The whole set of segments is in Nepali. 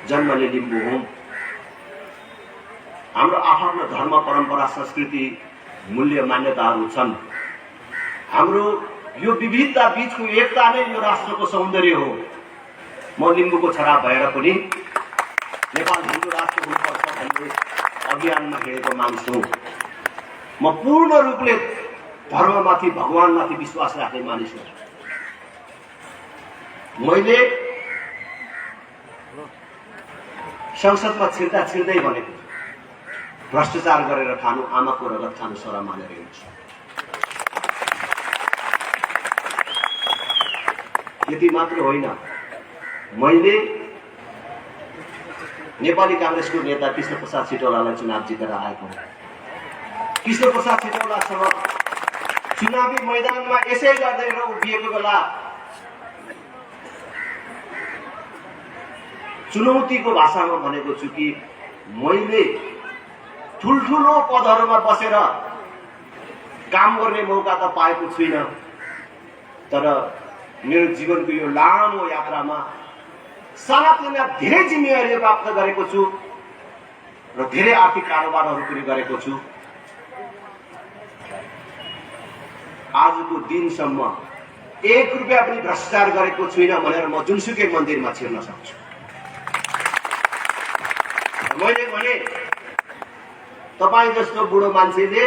जन्मले लिम्बू हौं। हाम्रो आफ्नो धर्म परम्परा संस्कृति मूल्य मान्यताहरू छन्। हाम्रो यो विविधता बीचको एकता नै यो राष्ट्रको सौन्दर्य हो। म लिम्बूको छोरा भएर पनि नेपाल हिन्दू राष्ट्र हुनुपर्छ भन्ने अभियानमा हिँडेको मानिस हुँ। म पूर्ण रूपले धर्ममाथि भगवानमाथि विश्वास राख्ने मानिस हुँ। मैले संसदमा छिर्दा छिर्दै भनेको भ्रष्टाचार गरेर खानु आमाको रगत खानु सर मानेर हिँड्छु। यति मात्र होइन, मैले नेपाली कांग्रेसको नेता कृष्ण प्रसाद सिटौलालाई चुनाव जितेर आएको हुँ। कृष्ण प्रसाद सिटौलासँग चुनावी मैदानमा यसै गर्दै उभिएको बेला चुनौतीको भाषामा भनेको छु कि मैले ठुल्ठुलो पदहरूमा बसेर काम गर्ने मौका त पाएको छुइनँ, तर मेरो जीवनको यो लामो यात्रामा सानातिना धेरै जिम्मेवारी प्राप्त गरेको छु र धेरै आर्थिक कारोबारहरू पनि गरेको छु। आजको दिनसम्म 1 रुपैयाँ पनि भ्रष्टाचार गरेको छुइनँ भनेर म जुनसुकै मन्दिरमा छिर्न सक्छु। मैले भने तपाईं जस्तो बुढो मान्छेले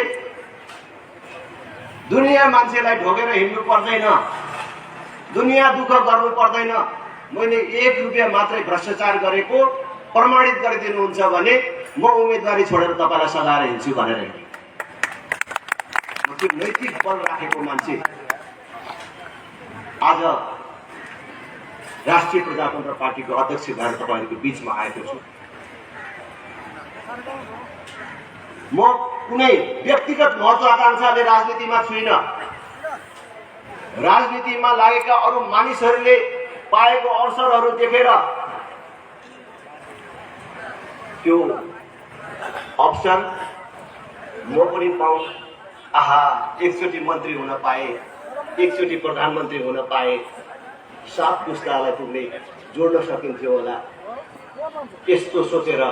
दुनिया मान्छेलाई ढोकेर हिँड्नु पर्दैन, दुनिया दुःख गर्नु पर्दैन। मैले 1 रुपैयाँ मात्रै भ्रष्टाचार गरेको प्रमाणित गरिदिनुहुन्छ भने म उम्मेदवारी छोडेर तपाईलाई सघाएर हिँड्छु भनेर हिँडेँ। म त्यो नैतिक बल राखेको मान्छे आज राष्ट्रिय प्रजातन्त्र पार्टीको अध्यक्ष भएर तपाईहरुको बीचमा आएको छु। म कुनै व्यक्तिगत महत्वाकांक्षाले राजनीतिमा छुइनँ। राजनीतिमा लागेका अरू मानिसहरूले पाएको अवसरहरू देखेर त्यो अवसर म पनि पाऊँ, आहा एकचोटि मन्त्री हुन पाए, एकचोटि प्रधानमन्त्री हुन पाए, 7 पुस्तालाई पुग्ने जोड्न सकिन्थ्यो होला, यस्तो सोचेर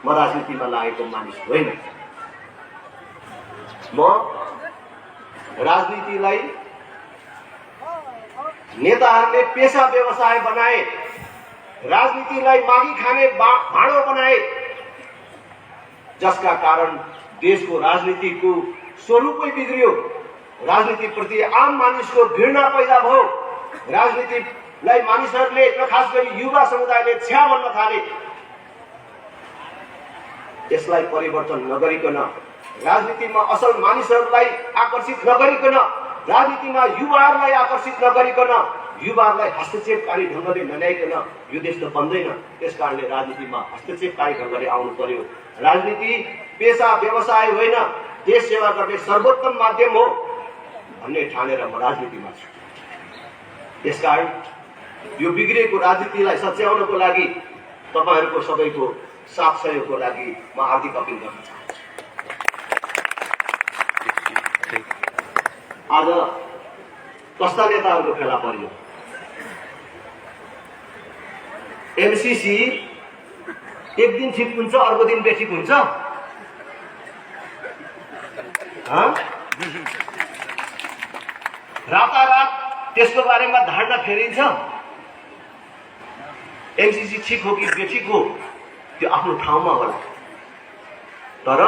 म राजनीतिमा लागेको मानिस होइन। म राजनीतिलाई नेताहरूले पेशा व्यवसाय बनाए, राजनीतिलाई मागी खाने भाँडो बनाए, जसका कारण देशको राजनीतिको स्वरूपै बिग्रियो। राजनीतिप्रति आम मानिसको घृणा पैदा भयो। राजनीतिलाई मानिसहरूले र खास गरी युवा समुदायले छ्या भन्न थाले। यसलाई परिवर्तन नगरिकन, राजनीतिमा असल मानिसहरूलाई आकर्षित नगरिकन, राजनीतिमा युवाहरूलाई आकर्षित नगरिकन, युवाहरूलाई हस्तक्षेपकारी ढङ्गले नल्याइकन यो देश त बन्दैन। त्यसकारणले राजनीतिमा हस्तक्षेपकारी ढङ्गले आउनु पर्यो। राजनीति पेशा व्यवसाय होइन, देश सेवा गर्ने सर्वोत्तम माध्यम हो भन्ने ठानेर म राजनीतिमा छु। त्यसकारण यो बिग्रेको राजनीतिलाई सच्याउनको लागि तपाईहरुको सबैको साथ सहयोगको लागि म हार्दिक अपील गर्न चाहन्छु। आज कस्ता नेताहरूको फेला पर्यो। एमसीसी एक दिन ठिक हुन्छ, अर्को दिन बेठिक हुन्छ। रातारात त्यसको बारेमा धारणा फेरिन्छ। एमसीसी ठिक हो कि बेठिक हो त्यो आफ्नो ठाउँमा होला, तर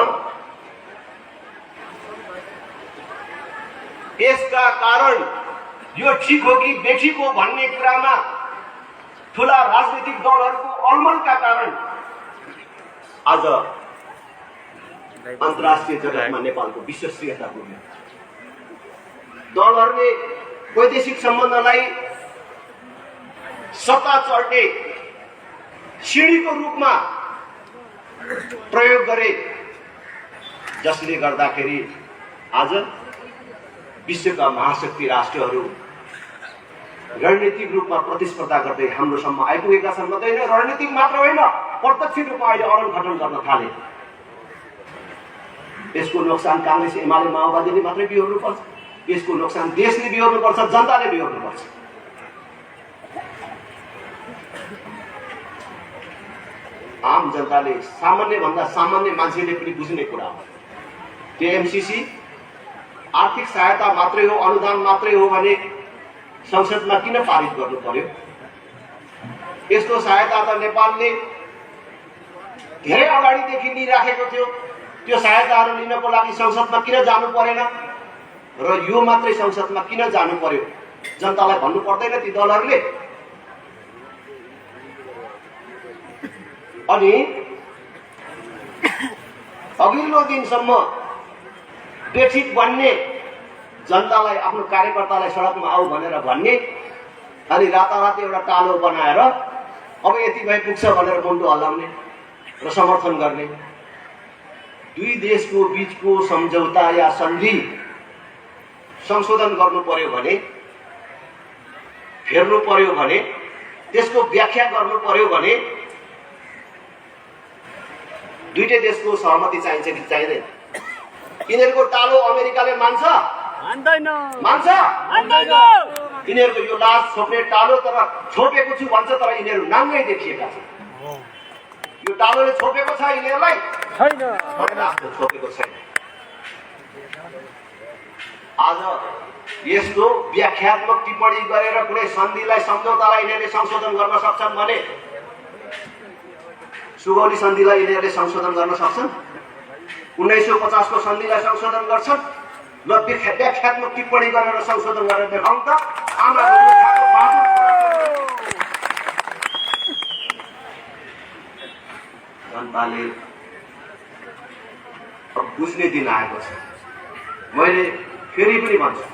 यसका कारण यो ठिक हो कि बेठिक हो भन्ने कुरामा ठूला राजनीतिक दलहरूको अलमलका कारण आज अन्तर्राष्ट्रिय जगतमा नेपालको विश्वसनीयता पुग्यो। दलहरूले वैदेशिक सम्बन्धलाई सत्ता चढ्ने सिँढीको रूपमा प्रयोग गरे, जसले गर्दाखेरि आज विश्वका महाशक्ति राष्ट्रहरू रणनीतिक रूपमा प्रतिस्पर्धा गर्दै हाम्रोसम्म आइपुगेका छन्। मात्रै होइन, रणनीतिक मात्र होइन, प्रत्यक्ष रूपमा अहिले अरनघटन गर्न थाले। यसको नोक्सान कांग्रेस एमाले माओवादीले मात्रै बिहोर्नु पर्छ, यसको नोक्सान देशले बिहोर्नु पर्छ, जनताले बिहोर्नु पर्छ। आम जनताले सामान्य भन्दा सामान्य मान्छेले पनि बुझ्ने कुरा हो। केएमसीसी आर्थिक सहायता मात्रै हो, अनुदान मात्रै हो भने संसदमा किन पारित गर्नु पर्यो? यस्तो सहायता त नेपालले धेरै अगाडिदेखि लिइराखेको थियो। त्यो सहायताहरू लिनको लागि संसदमा किन जानु परेन र यो मात्रै संसदमा किन जानु पर्यो? जनतालाई भन्नु पर्दैन ती दलहरूले? अनि अघिल्लो दिनसम्म बेठिक बन्ने, जनतालाई आफ्नो कार्यकर्तालाई सडकमा आऊ भनेर भन्ने, अनि रातारात एउटा टालो बनाएर अब यति भए पुग्छ भनेर मुन्टो हल्लाउने र समर्थन गर्ने। दुई देशको बीचको सम्झौता या सन्धि संशोधन गर्नु पर्यो भने, फेर्नु पर्यो भने, त्यसको व्याख्या गर्नु पर्यो भने दुईटै देशको सहमति चाहिन्छ कि चाहिँदैन? यिनीहरूको टालो अमेरिकाले मान्छ? मान्छ? यिनीहरूको यो लास छोप्ने टालो तर छोपेको छु भन्छ, तर यिनीहरू नाङ्गै देखिएका छन्। यो टालोले छोपेको छ यिनीहरूलाई? छोपेको छैन। आज यस्तो व्याख्यात्मक टिप्पणी गरेर कुनै सन्धिलाई, सम्झौतालाई यिनीहरूले संशोधन गर्न सक्छन् भने सुगौली सन्धिलाई यिनीहरूले संशोधन गर्न सक्छन्? 1950 को सन्धिलाई संशोधन गर्छन्? ल व्याख्यात्मक टिप्पणी गरेर संशोधन गरेर देखाउँ त। जनताले अब बुझ्ने दिन आएको छ। मैले फेरि पनि भन्छु,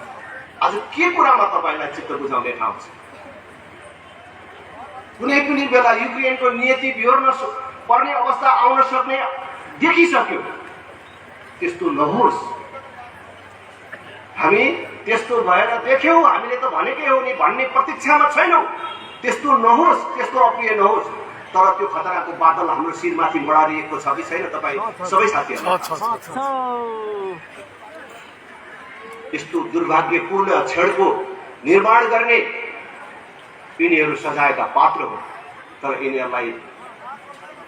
आज के कुरामा तपाईलाई चित्त बुझाउने ठाउँ छ? कुनै पनि बेला युक्रेनको नीति बिहोर्न पर्ने अवस्था आउन सक्ने देखिसक्यो। त्यस्तो नहोस्। हामी त्यस्तो भएर देख्यौँ, हामीले त भनेकै हो नि, भन्ने प्रतीक्षामा छैनौँ। त्यस्तो नहोस्, त्यस्तो अप्रिय नहोस्। तर त्यो खतराको बादल हाम्रो शिरमाथि बढारिएको छ कि छैन तपाईँ सबै साथीहरू? यस्तो दुर्भाग्यपूर्ण क्षणको निर्माण गर्ने यिनीहरू सजायका पात्र हो। तर यिनीहरूलाई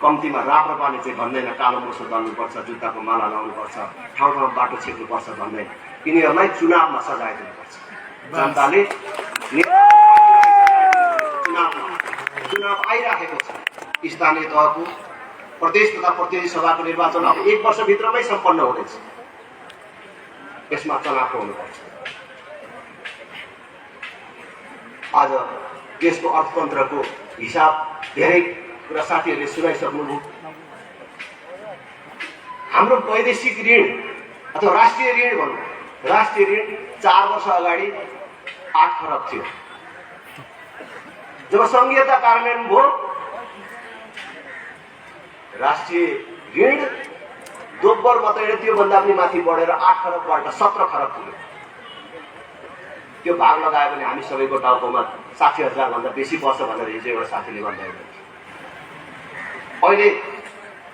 कम्तीमा राप्रपाले चाहिँ भन्दैन कालो मोसो दल्नुपर्छ, जुत्ताको माला लाउनुपर्छ, ठाउँ ठाउँ बाटो छेक्नुपर्छ भन्दैन। यिनीहरूलाई चुनावमा सजाय दिनुपर्छ। जनताले चुनाव आइराखेको छ। स्थानीय तहको, प्रदेश तथा प्रतिनिधि सभाको निर्वाचन अब 1 वर्षभित्रमै सम्पन्न हुनेछ। यसमा चुनाव हुनुपर्छ। आज देशको अर्थतन्त्रको हिसाब धेरै कुरा साथीहरूले सुनाइसक्नुभयो। हाम्रो वैदेशिक ऋण अथवा राष्ट्रिय ऋण भनौँ, राष्ट्रिय ऋण 4 वर्ष अगाडि 8 खरब थियो। जब संघीयता कार्यान्वयन भयो, राष्ट्रिय ऋण दोब्बर मात्रै त्योभन्दा पनि माथि बढेर 8 खरबबाट 17 खरब पुग्यो। त्यो भाग लगायो भने हामी सबैको टाउकोमा 60,000 भन्दा बेसी पर्छ भनेर हिजो एउटा साथीले भन्दै। अहिले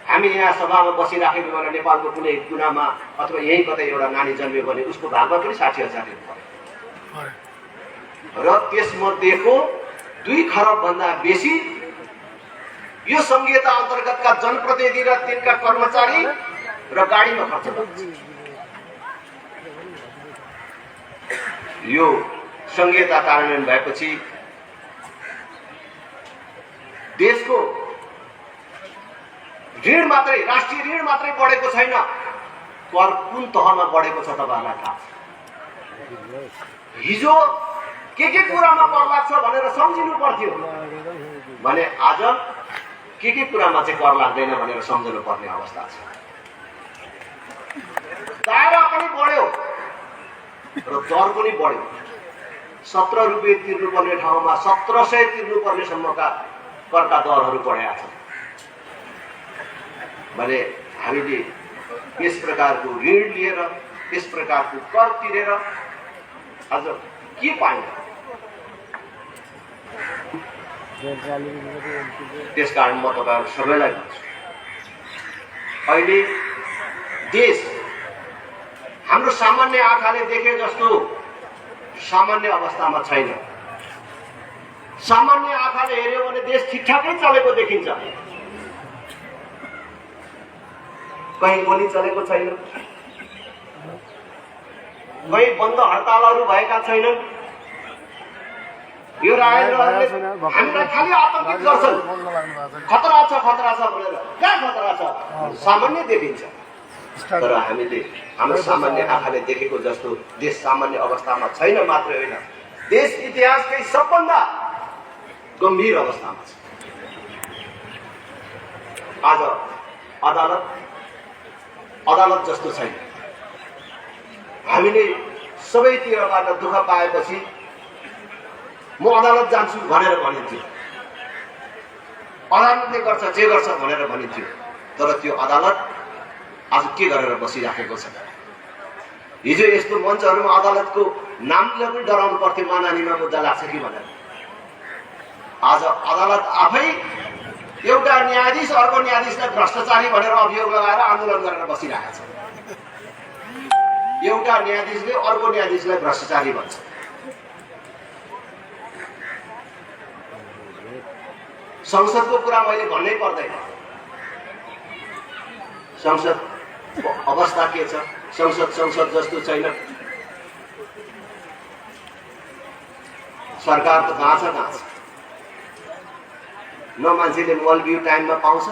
हामी यहाँ सभामा बसिराखेको बेला नेपालको कुनै कुनामा अथवा यही कतै एउटा नानी जन्मियो भने उसको भागमा पनि 60,000 पर्यो र त्यसमध्येको 2 खरब भन्दा बेसी यो संघीयता अन्तर्गतका जनप्रतिनिधि र तिनका कर्मचारी र गाडीमा खर्च गर्छ। यो संघीयता कार्यान्वयन भएपछि देशको ऋण मात्रै, राष्ट्रिय ऋण मात्रै बढेको छैन, कर कुन तहमा बढेको छ तपाईहरुलाई थाहा छ। हिजो के कुरामा कर लाग्छ भनेर सम्झिनु पर्थ्यो भने आज के कुरामा चाहिँ कर लाग्दैन भनेर सम्झनु पर्ने अवस्था छ। दायरा पनि बढ्यो र दर पनि बढ्यो। 17 रुपियाँ तिर्नुपर्ने ठाउँमा 1700 तिर्नुपर्ने सम्मका करका दरहरू बढेका छन् भने हामीले यस प्रकारको ऋण लिएर, यस प्रकारको कर तिरेर आज के पाइन्छ? त्यसकारण म तपाईहरु सबैलाई भन्छु, अहिले देश हाम्रो सामान्य आँखाले देखे जस्तो सामान्य अवस्थामा छैन। सामान्य आँखाले हेर्यो भने देश ठिकठाकै चलेको देखिन्छ। कहीँ गोली चलेको छैन, कहीँ बन्द हडतालहरू भएका छैनन्। यो राजेन्द्रहरूले हामीलाई खालि आतंकित गर्छन्। खतरा छ भनेर। कहाँ खतरा छ? सामान्य देखिन्छ, तर हामीले हाम्रो सामान्य आँखाले देखेको जस्तो देश सामान्य अवस्थामा छैन। मात्र होइन, देश इतिहासकै सबभन्दा गम्भीर अवस्थामा छ। आज अदालत जस्तो छैन। हामीले सबैतिरबाट दुःख पाएपछि म अदालत जान्छु भनेर भनिन्थ्यो, अदालतले गर्छ जे गर्छ भनेर भनिन्थ्यो। तर त्यो अदालत आज के गरेर बसिराखेको छ? हिजो यस्तो मञ्चहरूमा अदालतको नामले पनि डराउनु पर्थ्यो, मानानीमा मुद्दा लाग्छ कि भनेर। आज अदालत आफै एउटा न्यायाधीश अर्को न्यायाधीशलाई भ्रष्टाचारी भनेर अभियोग लगाएर आन्दोलन गरेर बसिरहेको छ। एउटा न्यायाधीशले अर्को न्यायाधीशलाई भ्रष्टाचारी भन्छ। संसदको कुरा मैले भन्नै पर्दैन। संसदको अवस्था के छ? संसद जस्तो छैन। सरकार त कहाँ छ? न मान्छेले मल बिउ टाइममा पाउँछ,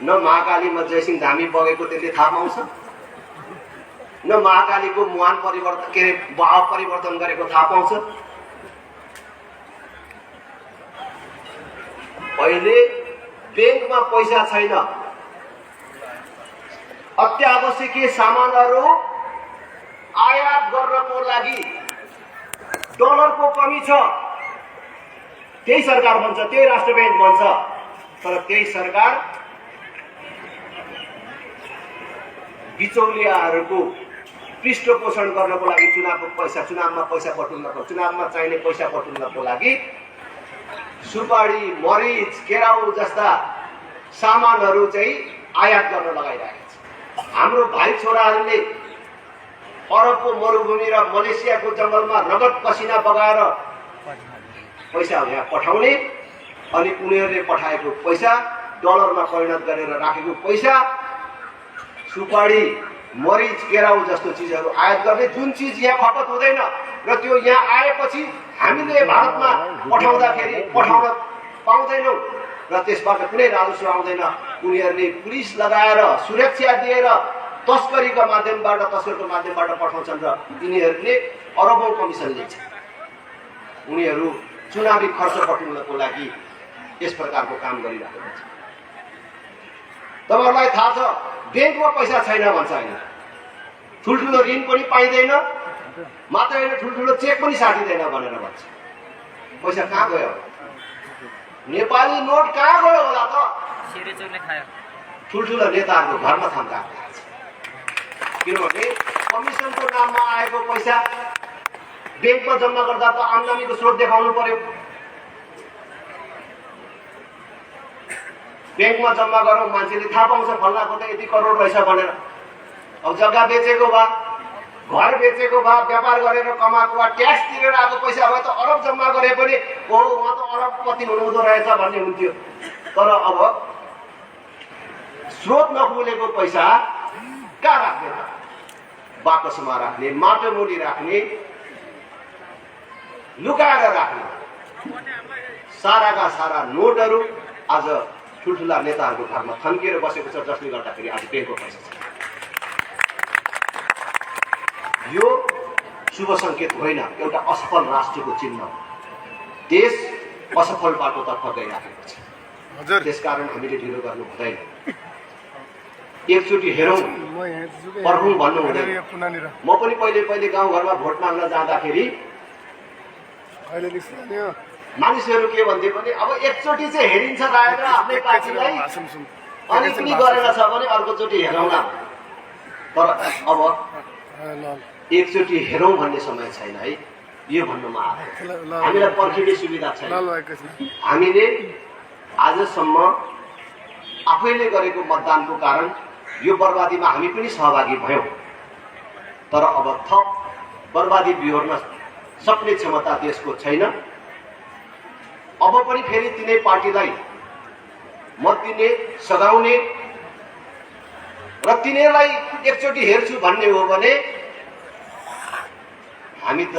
न महाकालीमा जयसिंह धामी बगेको त्यसले थाहा पाउँछ, न महाकालीको मुहान परिवर्तन के अरे भाव परिवर्तन गरेको थाहा पाउँछ। अहिले ब्याङ्कमा पैसा छैन, अत्यावश्यकीय सामानहरू आयात गर्नको लागि डलरको कमी छ। त्यही सरकार भन्छ, त्यही राष्ट्र ब्याङ्क भन्छ। तर त्यही सरकार बिचौलियाहरूको पृष्ठपोषण गर्नको लागि चुनावमा पैसा बटुल्नको, चुनावमा चाहिने पैसा बटुल्नको लागि सुपारी, मरिच, केराउ जस्ता सामानहरू चाहिँ आयात गर्न लगाइरहेको छ। हाम्रो भाइ छोराहरूले अरबको मरुभूमि र मलेसियाको जङ्गलमा रगत पसिना बगाएर पैसा यहाँ पठाउने, अनि उनीहरूले पठाएको पैसा डलरमा परिणत गरेर राखेको पैसा सुपारी, मरिच, केराउ जस्तो चिजहरू आयात गर्ने, जुन चिज यहाँ खपत हुँदैन र त्यो यहाँ आएपछि हामीले भारतमा पठाउन पाउँदैनौँ र त्यसबाट कुनै राजस्व आउँदैन। उनीहरूले पुलिस लगाएर सुरक्षा दिएर तस्करको माध्यमबाट पठाउँछन् र यिनीहरूले अरबौं कमिसन लिन्छन्। उनीहरू चुनावी खर्च बटुल्नको लागि यस प्रकारको काम गरिरहेको छ। तपाईहरुलाई थाहा छ, ब्याङ्कमा पैसा छैन भन्छ हैन, ठुल्ठुलो ऋण पनि पाइँदैन, मात्र हैन ठुल्ठुलो चेक पनि साटिँदैन भनेर भन्छ। पैसा कहाँ गयो? नेपाली नोट कहाँ गयो होला त? ठुल्ठुलो नेताहरूको घरमा थाम्दा छ। किनभने कमिसनको नाममा आएको पैसा ब्याङ्कमा जम्मा गर्दा त आम्दानीको स्रोत देखाउनु पर्यो। ब्याङ्कमा जम्मा गरौँ, मान्छेले थाहा पाउँछ फल्नाको त यति करोड रहेछ भनेर। अब जग्गा बेचेको भए, घर बेचेको भए, व्यापार गरेर कमाएको भए, ट्याक्स तिरेर आएको पैसा भए त अरब जम्मा गरे पनि उहाँ त अरबपति हुनुहुँदो रहेछ भन्ने हुन्थ्यो। तर अब स्रोत नखुलेको पैसा कहाँ राख्ने त? बाकसमा राख्ने, माटो मुनि राख्ने, लुकाएर राख्ने। साराका सारा नोटहरू आज ठुल्ठुला नेताहरूको घरमा थन्किएर बसेको छ, जसले गर्दाखेरि आज ब्याङ्कको पैसा छ। यो शुभ सङ्केत होइन, एउटा असफल राष्ट्रको चिन्ह। देश असफल बाटोतर्फ गइराखेको छ। त्यसकारण हामीले ढिलो गर्नु हुँदैन। एकचोटि हेरौँ, पर्खौँ भन्नु हुँदैन। म पनि पहिले गाउँघरमा भोट माग्न जाँदाखेरि मानिसहरू के भन्थे भने अब एकचोटि चाहिँ हेरिन्छ राखेर आफ्नै पार्टीलाई, अनि पनि गरेर छ भने अर्कोचोटि हेरौँला। तर अब एकचोटि हेरौँ भन्ने समय छैन है, यो भन्नुमा आयो। हामीलाई पर्खिने सुविधा छैन। हामीले आजसम्म आफैले गरेको मतदानको कारण यो बर्बादीमा हामी पनि सहभागी भयौँ। तर अब थप बर्बादी बिहोर्न सक्ने क्षमता देशको छैन। अब पनि फेरि तिनै पार्टीलाई मत दिने, सघाउने र तिनीहरूलाई एकचोटि हेर्छु भन्ने हो भने हामी त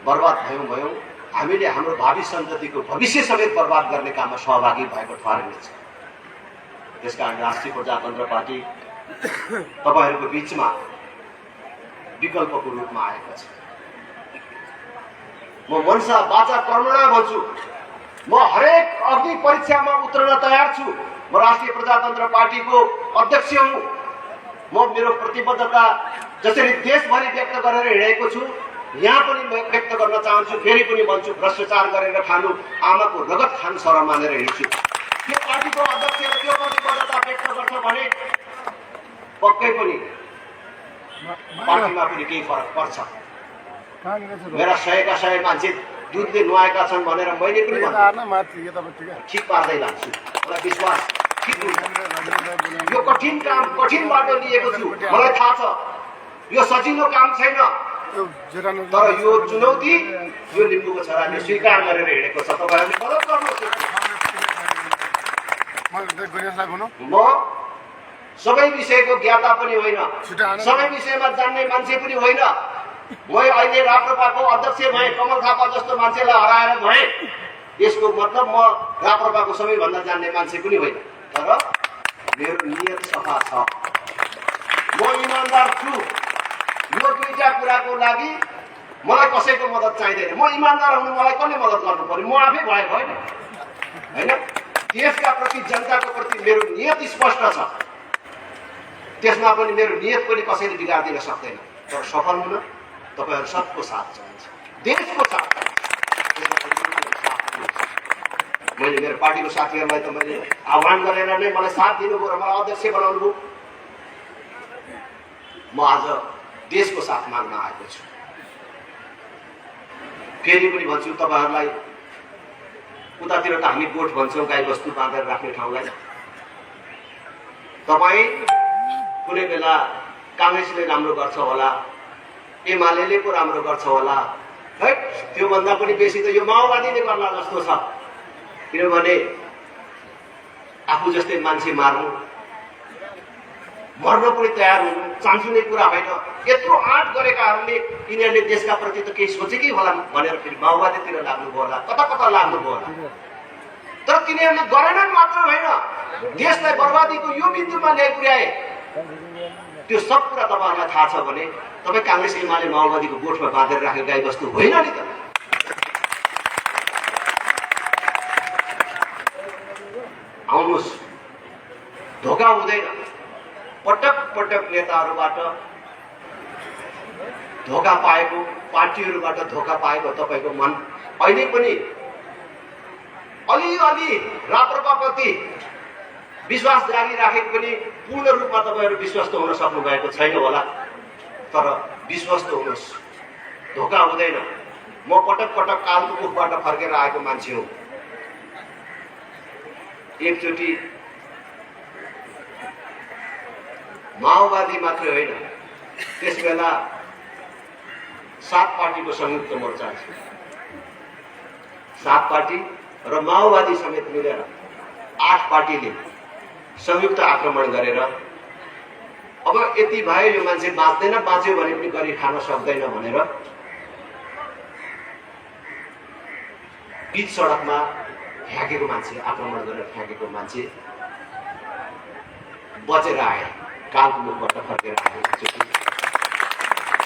बर्बाद भयौँ। हामीले हाम्रो भावी सन्ततिको भविष्य समेत बर्बाद गर्ने काममा सहभागी भएको ठहरिनेछ। त्यसकारण राष्ट्रिय प्रजातन्त्र पार्टी तपाईहरूको बीचमा विकल्पको रूपमा आएको छ। म मनसा वाचा कर्मणा भन्छु। म हरेक अग्नि परीक्षामा उत्रन तयार छु। म राष्ट्रिय प्रजातन्त्र पार्टीको अध्यक्ष हुँ। म मेरो प्रतिबद्धता जसरी देशभरि व्यक्त गरेर हिँडेको छु, यहाँ पनि व्यक्त गर्न चाहन्छु। फेरि पनि भन्छु, भ्रष्टाचार गरेर खानु आमाको रगत खानु सरम मानेर हिँड्छु। त्यो पार्टीको अध्यक्षले त्यो प्रतिबद्धता व्यक्त गर्छ भने पक्कै पनि पार्टीमा पनि केही फरक पर्छ। मेरा 100 का 100 मान्छे दुधले नुहाएका छन् भनेर मैले पनि ठिक पार्दै लान्छु। मलाई विश्वास ठिक हुन्छ। यो कठिन काम कठिन बाटो लिएको छु। मलाई थाहा छ यो सजिलो काम छैन, तर यो चुनौती यो लिम्बूको छोराले स्वीकार गरेर हिँडेको छ। तपाईँहरूले मद्दत गर्नुहोस्। म सबै विषयको ज्ञाता पनि होइन, सबै विषयमा जान्ने मान्छे पनि होइन। म अहिले राप्रपाको अध्यक्ष भएँ, कमल थापा जस्तो मान्छेलाई हराएर भएँ। यसको मतलब म राप्रपाको सबैभन्दा जान्ने मान्छे पनि होइन, तर मेरो नियत सफा छ। म इमान्दार छु। यो दुईटा कुराको लागि मलाई कसैको मद्दत चाहिँदैन। म इमान्दार हुनु मलाई कसले मद्दत गर्नु पर्यो? म आफै भएको होइन। देशका प्रति जनताको प्रति मेरो नियत स्पष्ट छ। त्यसमा पनि मेरो नियत पनि कसैले बिगार्दिन सक्दैन। तर सफल हुन तपाईहरु सबको साथ चाहिन्छ, देशको साथ। मैले मेरो पार्टीको साथीहरूलाई त मैले आह्वान गरेर नै मलाई साथ दिनुभयो र मलाई अध्यक्ष बनाउनुभयो। म आज देशको साथ माग्न आएको छु। फेरि पनि भन्छु तपाईहरुलाई, उतातिर त हामी गोठ भन्छौँ, गाई बस्तु बाँधेर राख्ने ठाउँलाई। तपाई कुनै बेला कांग्रेसले राम्रो गर्छ होला, एमाले पो राम्रो गर्छ होला, है त्यो भन्दा पनि बेसी त यो माओवादीले गर्ला जस्तो छ। किनभने आफू जस्तै मान्छे मार्नु, मर्न पनि तयार हुनु चान्सुने कुरा होइन। यत्रो आँट गरेकाहरूले यिनीहरूले देशका प्रति त केही सोचेकै होला भनेर फेरि माओवादीतिर लाग्नुभयो होला, कता कता लाग्नुभयो होला। तर तिनीहरूले गरेनन् मात्र होइन, देशलाई बर्बादीको यो बिन्दुमा ल्याइ पुर्याए। त्यो सब कुरा तपाईहरुलाई थाहा छ भने तपाई कांग्रेस एमाले माओवादीको गोठमा बाँधेर राखेको गाई बस्तु होइन नि त। आउनुहोस्, धोका हुँदैन। पटक पटक नेताहरूबाट धोका पाएको, पार्टीहरूबाट धोका पाएको तपाईको मन अहिले पनि अलिअलि राप्रपाप्रति विश्वास जारी राखेको पनि पूर्ण रूपमा तपाईहरु विश्वस्त हुन सक्नु भएको छैन होला। तर विश्वस्त हुनुहोस्, धोका हुँदैन। म पटक पटक कालको मुखबाट फर्केर आएको मान्छे हुँ। एकचोटि माओवादी मात्रै होइन, त्यसबेला 7 पार्टीको संयुक्त मोर्चा थियो। 7 पार्टी र माओवादी समेत मिलेर 8 पार्टीले संयुक्त आक्रमण गरेर अब यति भयो, यो मान्छे बाँच्दैन, बाँच्यो भने पनि गरी खान सक्दैन भनेर बीच सडकमा फ्याँकेको मान्छे, आक्रमण गरेर फ्याँकेको मान्छे बचेर आए, कालको मुखबाट फर्केर आए।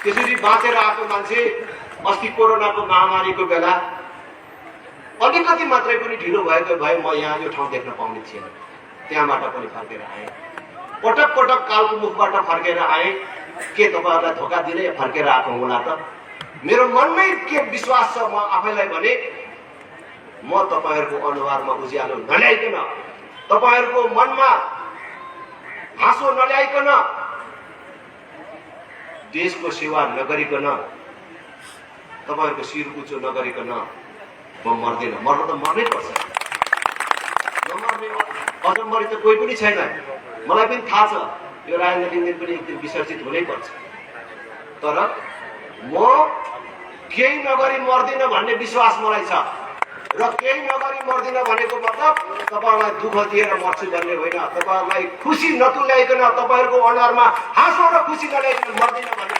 त्यसरी बाँचेर आएको मान्छे अस्ति कोरोनाको महामारीको बेला अलिकति मात्रै पनि ढिलो भएको भए म यहाँ यो ठाउँ देख्न पाउने थिएन। त्यहाँबाट पनि फर्केर आए, पटक पटक कालको मुखबाट फर्केर आए। के तपाईहरुलाई धोका दिने फर्केर आएको होला त? मेरो मनमै के विश्वास छ, म आफैलाई भने म तपाईहरुको अनुहारमा उज्यालो नल्याइकन, तपाईहरुको मनमा हाँसो नल्याइकन, देशको सेवा नगरिकन, तपाईहरुको शिर उच्चो नगरिकन म मर्दैन। मर्न त मर्नै पर्छ, नमर्ने अजम्बरी त कोही पनि छैन। मलाई पनि थाहा छ यो राजेन्द्र लिङ्गदेन पनि एक दिन विसर्जित हुनै पर्छ। तर म केही नगरी मर्दिन भन्ने विश्वास मलाई छ र केही नगरी मर्दिन भनेको मतलब तपाईहरुलाई दुःख दिएर मर्छु भन्ने होइन, तपाईहरुलाई खुसी नतुल्याइकन तपाईहरुको अनुहारमा हाँसो र खुसी नल्याइकन मर्दिन भन्ने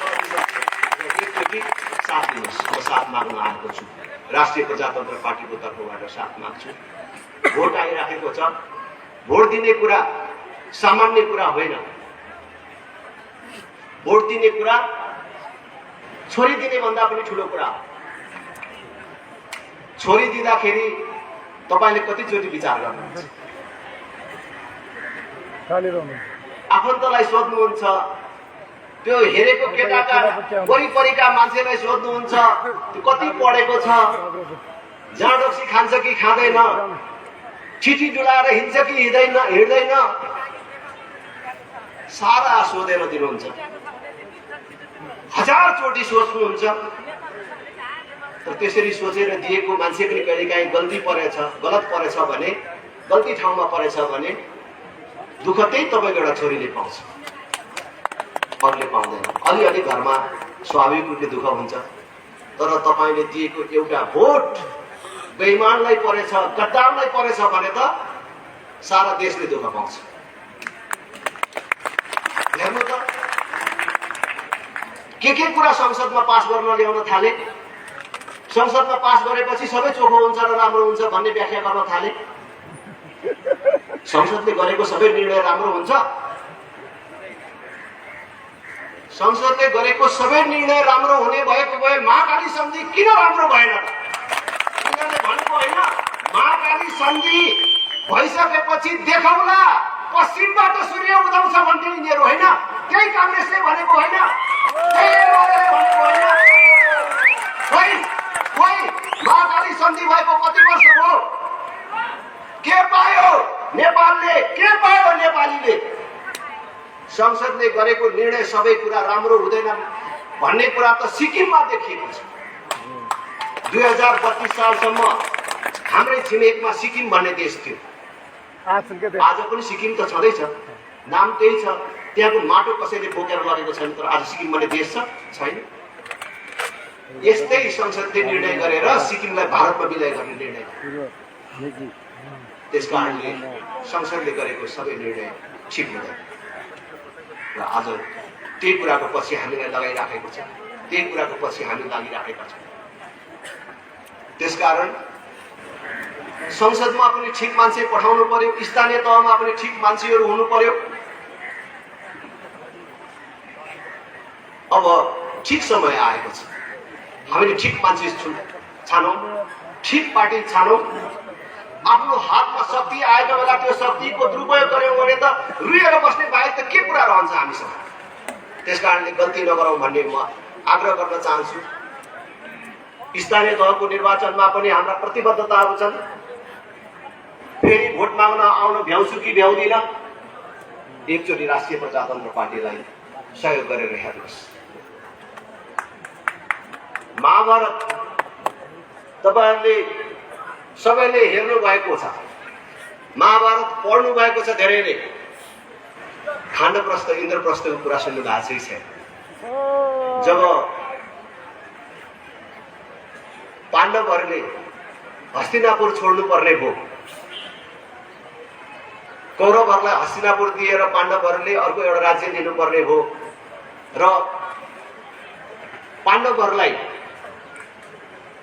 एकचोटि साथ दिनुहोस्। म साथ माग्न आएको छु, राष्ट्रिय प्रजातन्त्र पार्टीको तर्फबाट साथ माग्छु। भोट आइराखेको छ, भोट दिने कुरा सामान्य कुरा होइन। भोट दिने कुरा छोडिदिने भन्दा पनि ठुलो कुरा हो। छोडिदिँदाखेरि तपाईले कतिचोटि विचार गर्नुहुन्छ? आफन्तलाई सोध्नुहुन्छ, त्यो हेरेको केटाका वरिपरिका मान्छेलाई सोध्नुहुन्छ त्यो कति पढेको छ, जाँडोक्सी खान्छ कि खाँदैन, चिठी डुलाएर हिँड्छ कि हिँड्दैन, सारा सोधेर दिनुहुन्छ। 1000 चोटि सोच्नुहुन्छ। तर त्यसरी सोचेर दिएको मान्छे पनि कहिलेकाहीँ गलत परेछ भने, गल्ती ठाउँमा परेछ भने दुःख त्यही तपाईको एउटा छोरीले पाउँछ, अरूले पाउँदैन। अलिअलि घरमा स्वाभाविक रूपले दुःख हुन्छ, तर तपाईले दिएको एउटा भोट बेइमानलाई परेछ, गद्दारलाई परेछ भने त सारा देशले दुःख पाउँछ। हेर्नु त के कुरा संसदमा पास गर्न ल्याउन थाले, संसदमा पास गरेपछि सबै चोखो हुन्छ र राम्रो हुन्छ भन्ने व्याख्या गर्न थाले। संसदले गरेको सबै निर्णय राम्रो हुन्छ? संसदले गरेको सबै निर्णय राम्रो हुने भएको भए महाकाली सन्धि किन राम्रो भएन? उनीहरूले भनेको होइन, महाकाली सन्धि भइसकेपछि देखौला पश्चिमबाट सूर्य उदाउँछ भन्ने यिनीहरू होइन, त्यही कांग्रेसले भनेको होइन, त्यही एमाले भनेको होइन। महाकाली सन्धि भएको कति वर्ष भयो? के पायो नेपालले, के पायो नेपालीले? संसदले गरेको निर्णय सबै कुरा राम्रो हुँदैन भन्ने कुरा त सिक्किममा देखिएको छ। 2032 सालसम्म हाम्रै छिमेकमा सिक्किम भन्ने देश थियो। आज पनि सिक्किम त छँदैछ, नाम त्यही छ। त्यहाँको माटो कसैले बोकेर लगेको छैन, तर आज सिक्किम भन्ने देश छैन। यस्तै संसदले निर्णय गरेर सिक्किमलाई भारतमा विलय गर्ने निर्णय। त्यसकारणले संसदले गरेको सबै निर्णय ठिक हुँदैन र आज त्यही कुराको पछि हामीलाई लगाइराखेको छ, त्यही कुराको पछि हामी लागिराखेका छौँ। त्यसकारण संसदमा पनि ठिक मान्छे पठाउनु पर्यो, स्थानीय तहमा पनि ठिक मान्छेहरू हुनु पर्यो। अब ठिक समय आएको छ, हामीले ठिक मान्छे छानौँ, ठिक पार्टी छानौँ। आफ्नो हातमा शक्ति आएको बेला त्यो शक्तिको दुरुपयोग गर्यौँ भने त रुएर बस्ने बाहेक त के कुरा रहन्छ हामीसँग? त्यसकारणले गल्ती नगरौँ भन्ने म आग्रह गर्न चाहन्छु। स्थानीय तहको निर्वाचनमा पनि हाम्रा प्रतिबद्धताहरू छन्। फेरि भोट माग्न आउन भ्याउँछु कि भ्याउँदिन, एकचोटि राष्ट्रिय प्रजातन्त्र पार्टीलाई सहयोग गरेर हेर्नुहोस्। महाभारत तपाईहरुले सबैले हेर्नु भएको छ, महाभारत पढ्नु भएको छ धेरैले। खाण्डप्रस्थ इन्द्रप्रस्थको कुरा सुन्नु भएको छ। जब पाण्डवहरूले हस्तिनापुर छोड्नु पर्ने भयो, कौरवहरूलाई हस्तिनापुर दिएर पाण्डवहरूले अर्को एउटा राज्य दिनुपर्ने भयो र पाण्डवहरूलाई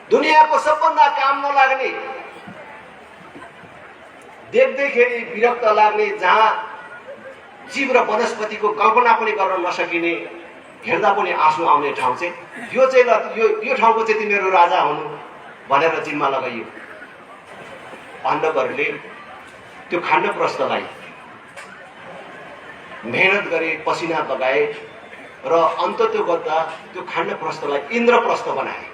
दुनियाँको सबभन्दा काम नलाग्ने, देख्दैखेरि विरक्त लाग्ने, जहाँ जीव र वनस्पतिको कल्पना पनि गर्न नसकिने, हेर्दा पनि आँसु आउने ठाउँ चाहिँ यो ठाउँको चाहिँ तिमीहरू राजा हुनु भनेर जिम्मा लगाइयो। पाण्डवहरूले त्यो खाण्डप्रस्थलाई मेहनत गरे, पसिना बगाए र अन्ततः गर्दा त्यो खाण्डप्रस्थलाई इन्द्रप्रस्थ बनाए।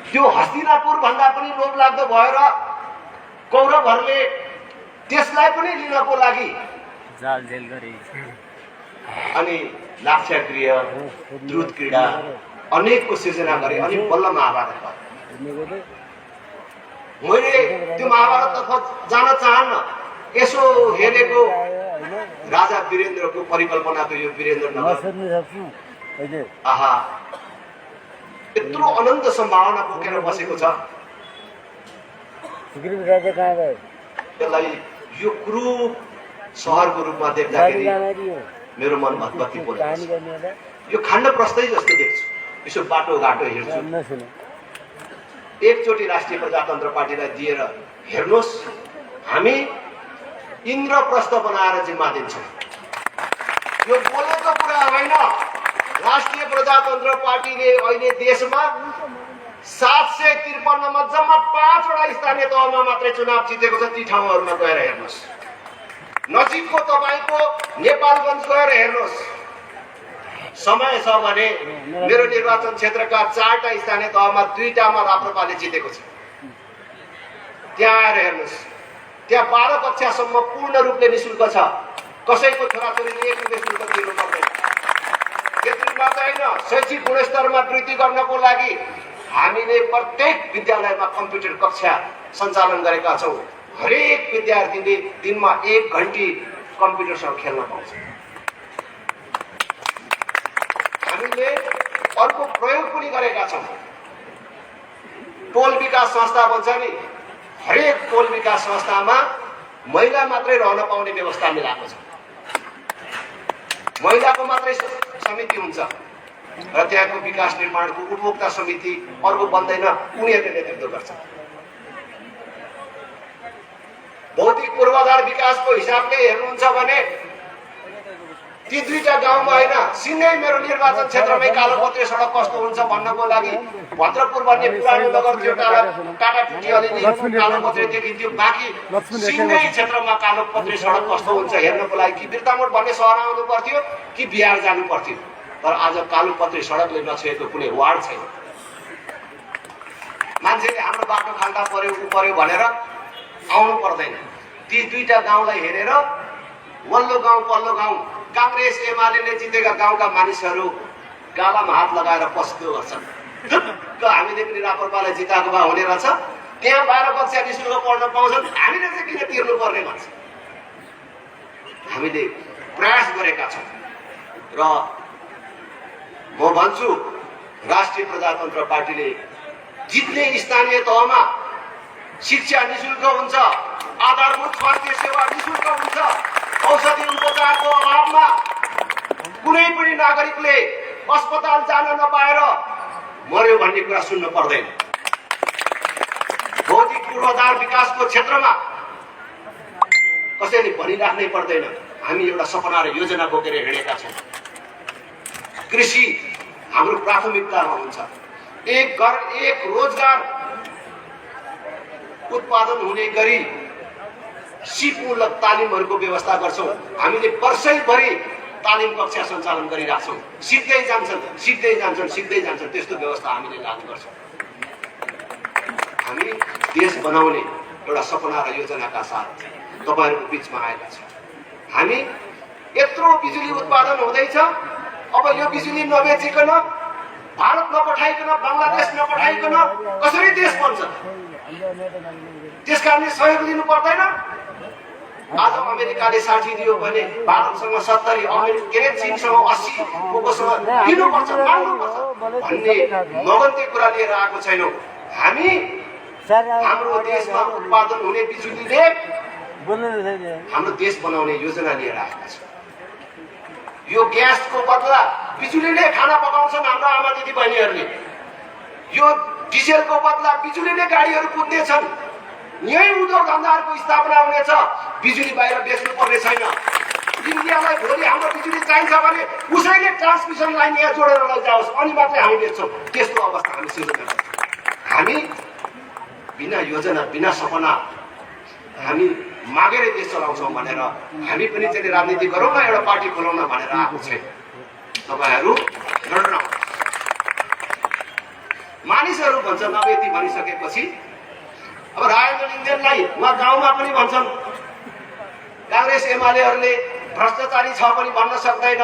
त्यो हस्तिनापुर भन्दा पनि लोभलाग्दो भएर कौरवहरूले त्यसलाई पनि लिनको लागि जालझेल गरे अनि लाक्षागृह, द्रुत क्रीडा अनेकको सिर्जना गरे अनि बल्ल महाभारत भयो। मैले त्यो महाभारततर्फ जान चाहन्न। यसो हेरेको राजा वीरेन्द्रको परिकल्पनाको यो वीरेन्द्रनगर, आहा यत्रो अनन्त सम्भावना बोकेर बसेको छ। त्यसलाई यो क्रूर सहरको रूपमा देख्दाखेरि मेरो मन भत्पत्ती बोल्छ। यो खण्ड प्रस्तै जस्तो देख्छु। यसो बाटो घाटो हेर्छु, एकचोटि राष्ट्रिय प्रजातन्त्र पार्टीलाई दिएर हेर्नुहोस्, हामी इन्द्रप्रस्थ बनाएर जिम्मा दिन्छौँ। यो बोलेको कुरा होइन। राष्ट्रिय प्रजातन्त्र पार्टीले अहिले देशमा 753 मा जम्मा 5 वटा स्थानीय तहमा मात्रै चुनाव जितेको छ। ती ठाउँहरूमा गएर हेर्नुहोस्। नजिकको तपाईको नेपालगञ्ज गएर हेर्नुहोस्। समय छ भने मेरो निर्वाचन क्षेत्रका 4टा स्थानीय तहमा 2टामा राप्रपाले जितेको छ। त्यहाँ आएर हेर्नुहोस्, त्यहाँ 12 कक्षासम्म पूर्ण रूपले निशुल्क छ। कसैको छोराछोरीले 1 रुपियाँ शुल्क तिर्नु पर्दैन। त्यति मात्र होइन, शैक्षिक गुणस्तरमा वृद्धि गर्नको लागि हामीले प्रत्येक विद्यालयमा कम्प्युटर कक्षा सञ्चालन गरेका छौँ। हरेक विद्यार्थीले दिनमा 1 घण्टी कम्प्युटरसँग खेल्न पाउँछ। हामीले अर्को प्रयोग पनि गरेका छौँ। टोल विकास संस्था भन्छ नि, हरेक टोल विकास संस्थामा महिला मात्रै रहन पाउने व्यवस्था मिलाएको छ। महिलाको मात्रै समिति हुन्छ र त्यहाँको विकास निर्माणको उपभोक्ता समिति अर्को बन्दैन, उनीहरूले नेतृत्व गर्छ। भौतिक पूर्वाधार विकासको हिसाबले हेर्नुहुन्छ भने ती 2टा गाउँमा होइन, सिँगै मेरो निर्वाचन क्षेत्रमै कालोपत्रे सडक कस्तो हुन्छ भन्नको लागि भद्रपुर भन्ने पुरानो नगर थियो, टाटा टुटी अलिअलि कालोपत्रे देखिन्थ्यो। बाँकी सिँगै क्षेत्रमा कालोपत्रे सडक कस्तो हुन्छ हेर्नको लागि कि बिर्तामोड भन्ने सहर आउनु पर्थ्यो कि बिहार जानु पर्थ्यो। तर आज कालोपत्रे सडकले नछोएको कुनै वार्ड छैन। मान्छेले हाम्रो बाटो खाल्टा पर्यो भनेर आउनु पर्दैन। ती 2टा गाउँलाई हेरेर वल्लो गाउँ पल्लो गाउँ कांग्रेस एमाले जितेका गाउँका मानिसहरू गालामा हात लगाएर पस्दो गर्छन्। हामीले पनि राप्रपालाई जिताएको भए हुने रहेछ, त्यहाँ 12 कक्षा निशुल्क पढ्न पाउँछन्, हामीले चाहिँ किन तिर्नु पर्ने भन्छ। हामीले प्रयास गरेका छौँ र म भन्छु राष्ट्रिय प्रजातन्त्र पार्टीले जित्ने स्थानीय तहमा शिक्षा निशुल्क हुन्छ, आधारभूत स्वास्थ्य सेवा निशुल्क हुन्छ। औषधि उपचारको अभावमा कुनै पनि नागरिकले अस्पताल जान नपाएर मर्यो भन्ने कुरा सुन्न पर्दैन। भौतिक पूर्वाधार विकासको क्षेत्रमा कसैले भनिराख्नै पर्दैन। हामी एउटा सपना र योजना बोकेर हिँडेका छौँ। कृषि हाम्रो प्राथमिकतामा हुन्छ। एक घर एक रोजगार उत्पादन हुने गरी सिपमूलक तालिमहरूको व्यवस्था गर्छौँ। हामीले वर्षैभरि तालिम कक्षा सञ्चालन गरिराख्छौँ। सिक्दै जान्छन् त्यस्तो व्यवस्था हामीले लागू गर्छौँ। हामी देश बनाउने एउटा सपना र योजनाका साथ तपाईहरूको बिचमा आएका छौँ। हामी यत्रो बिजुली उत्पादन हुँदैछ, अब यो बिजुली नबेचिकन, भारत नपठाइकन, बङ्गलादेश नपठाइकन कसरी देश बन्छ? त्यसका लागि सहयोग लिनु पर्दैन। आज अमेरिकाले 60 दियो भने भारतसँग 70, के अरे चीनसँग 80 कोसँग दिनुपर्छ, माग्नुपर्छ भन्ने नगन्ती कुरा लिएर आएको छैनौँ। हामी हाम्रो देशमा उत्पादन हुने बिजुलीले हाम्रो देश बनाउने योजना लिएर आएका छौँ। यो ग्यासको बदला बिजुलीले खाना पकाउँछन् हाम्रो आमा दिदी बहिनीहरूले। यो डिजेलको बदला बिजुलीले गाडीहरू कुद्नेछन्। यही उद्योग धन्दाहरूको स्थापना हुनेछ। बिजुली बाहिर बेच्नु पर्ने छैन। इन्डियालाई भोलि हाम्रो बिजुली चाहिन्छ भने उसैले ट्रान्समिसन लाइन यहाँ जोडेर लैजाओस्, अनि मात्रै हामी बेच्छौँ। त्यस्तो अवस्था हामी सिर्जना गर्छौँ। हामी बिना योजना बिना सपना हामी मागेर देश चलाउँछौँ भनेर हामी पनि चाहिँ राजनीति गरौँ न, एउटा पार्टी खोलौँ न भनेर आएको छैन। तपाईँहरू लड्न मानिसहरू भन्छन्। अब यति भनिसकेपछि अब राजेन्द्र लिङ्गदेनलाई उहाँ गाउँमा पनि भन्छन्, कांग्रेस एमालेहरूले भ्रष्टाचारी छ पनि भन्न सक्दैन,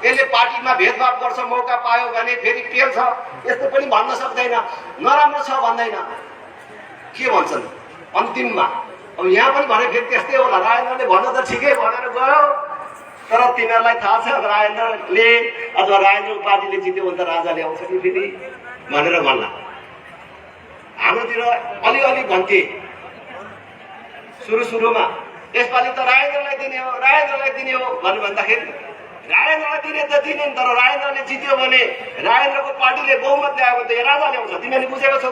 यसले पार्टीमा भेदभाव गर्छ, मौका पायो भने फेरि पेल छ यस्तो पनि भन्न सक्दैन, नराम्रो छ भन्दैन। के भन्छन् अन्तिममा? अब यहाँ पनि भने फेरि त्यस्तै होला। राजेन्द्रले भन्न त ठिकै भनेर गयो, तर तिनीहरूलाई थाहा छ राजेन्द्रले अथवा राजेन्द्र उपाधिले जित्यो भने त राजाले आउँछ कि फेरि। भनेर भन्ला। हाम्रोतिर अलिअलि भन्थे सुरुमा, यसपालि त राजेन्द्रलाई दिने हो भन्नु भन्दाखेरि राजेन्द्रलाई दिने त दिने, तर राजेन्द्रले जित्यो भने राजेन्द्रको पार्टीले बहुमत ल्यायो भने त राजा ल्याउँछ। तिमीले बुझेको छौ?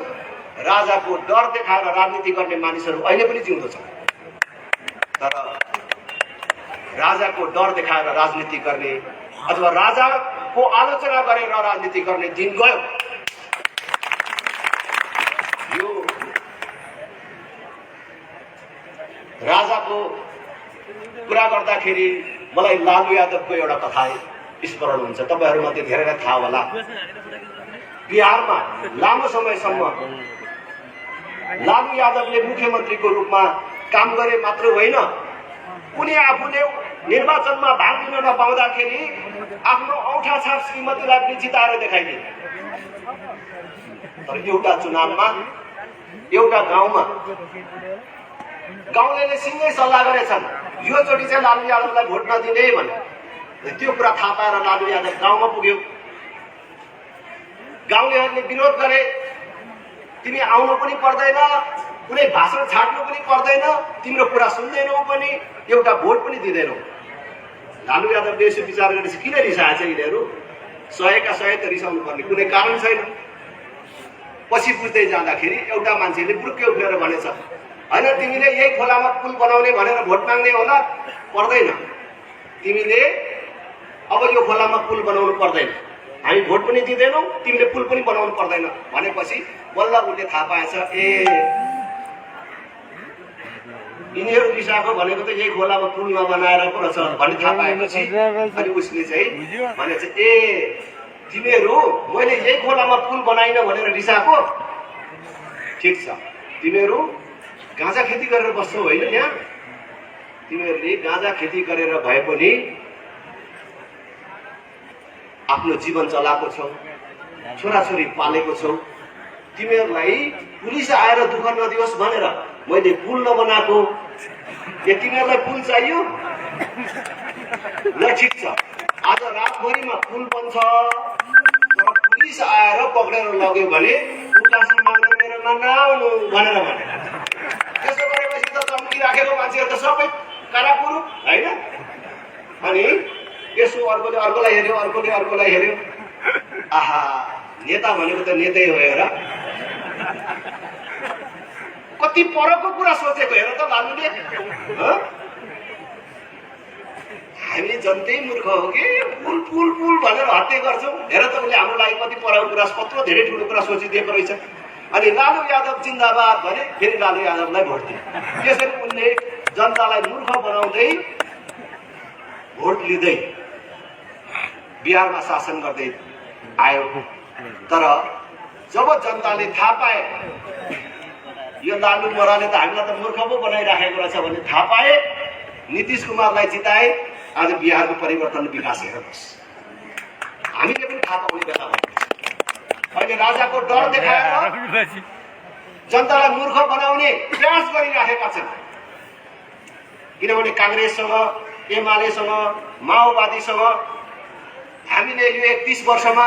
राजाको डर देखाएर राजनीति गर्ने मानिसहरू अहिले पनि जिउँदो छ, तर राजाको डर देखाएर राजनीति गर्ने अथवा राजाको आलोचना गरेर राजनीति गर्ने दिन गयो। यो राजाको कुरा गर्दाखेरि मलाई लालु यादवको एउटा कथा स्मरण हुन्छ। तपाईहरुमध्ये धेरैलाई थाहा होला, बिहारमा लामो समयसम्म लालु यादवले मुख्यमन्त्रीको रूपमा काम गरे मात्र होइन, उनी आफूले निर्वाचनमा भाग लिन नपाउँदाखेरि आफ्नो औठा छाप श्रीमतीलाई पनि जिताएर देखाइदिए। तर एउटा चुनावमा एउटा गाउँमा गाउँलेले सिंगै सल्लाह गरेछन्, यो चोटि चाहिँ लालु यादवलाई भोट नदिने भने। त्यो कुरा थाहा पाएर लालु यादव गाउँमा पुग्यो। गाउँलेहरूले विरोध गरे, तिमी आउनु पनि पर्दैन, कुनै भाषण छाड्नु पनि पर्दैन, तिम्रो कुरा सुन्दैनौ पनि, एउटा भोट पनि दिँदैनौ। लालु यादवले यसो विचार गरेपछि किन रिसाएछ यिनीहरू? 100 त रिसाउनु पर्ने कुनै कारण छैन। पछि बुझ्दै जाँदाखेरि एउटा मान्छेले बुर्के उठेर भनेछ, हैन तिमीले यही खोलामा पुल बनाउने भनेर भोट माग्ने होला, पर्दैन। तिमीले अब यो खोलामा पुल बनाउनु पर्दैन, हामी भोट पनि दिँदैनौ, तिमीले पुल पनि बनाउनु पर्दैन भनेपछि बल्ल उनले थाहा पाएछ, ए यिनीहरू रिसाएको भनेको त यही खोलामा पुल नबनाएर पो रहेछ भन्ने थाहा पाएपछि अनि उसले चाहिँ भनेछ, ए तिमीहरू मैले यही खोलामा पुल बनाइन भनेर रिसाएको? ठिक छ, तिमीहरू गाँजा खेती गरेर बस्छौ होइन? यहाँ तिमीहरूले गाँजा खेती गरेर भए पनि आफ्नो जीवन चलाएको छौ, छोराछोरी पालेको छौ, तिमीहरूलाई पुलिस आएर दुःख नदियोस् भनेर मैले पुल नबनाएको। के तिमीहरूलाई पुल चाहियो? ल ठिक छ, आज रातभरिमा पुल बन्छ, तर पुलिस आएर पक्रेर लग्यो भने उकासी माग्न मेरोमा नआउनु भनेर भने। त्यसो गरेपछि त चम्की राखेको मान्छेहरू त सबै कारापुरु होइन? अनि यसो अर्कोलाई हेऱ्यो, अर्कोलाई हेऱ्यो, आहा नेता भनेको त नेतै हो हेर, कति परको कुरा सोचेको हेर त लालुले। हामी जनतै मूर्ख हो कि पुल पुल पुल भनेर हत्या गर्छौँ। हेर त उसले हाम्रो लागि कति परको कुरा, कत्रो धेरै ठुलो कुरा सोचिदिएको रहेछ। अनि लालु यादव जिन्दाबाद भने फेरि लालु यादवलाई भोट दिए। त्यसरी उनले जनतालाई मूर्ख बनाउँदै भोट लिँदै बिहारमा शासन गर्दै आयो। तर जब जनताले थाहा पाए यो लालु मोराले त हामीलाई त मूर्ख पो बनाइराखेको रहेछ भन्ने थाहा पाए, नीतिश कुमारलाई जिताए। आज बिहारको परिवर्तन विकास हेर्नुहोस्, हामीले पनि थाहा पाउने बेला भएको छ। अहिले राजाको डर देखाएर जनतालाई मूर्ख बनाउने प्रयास गरिराखेका छन्। किनभने कांग्रेससँग, एमालेसँग, माओवादीसँग हामीले यो 31 वर्षमा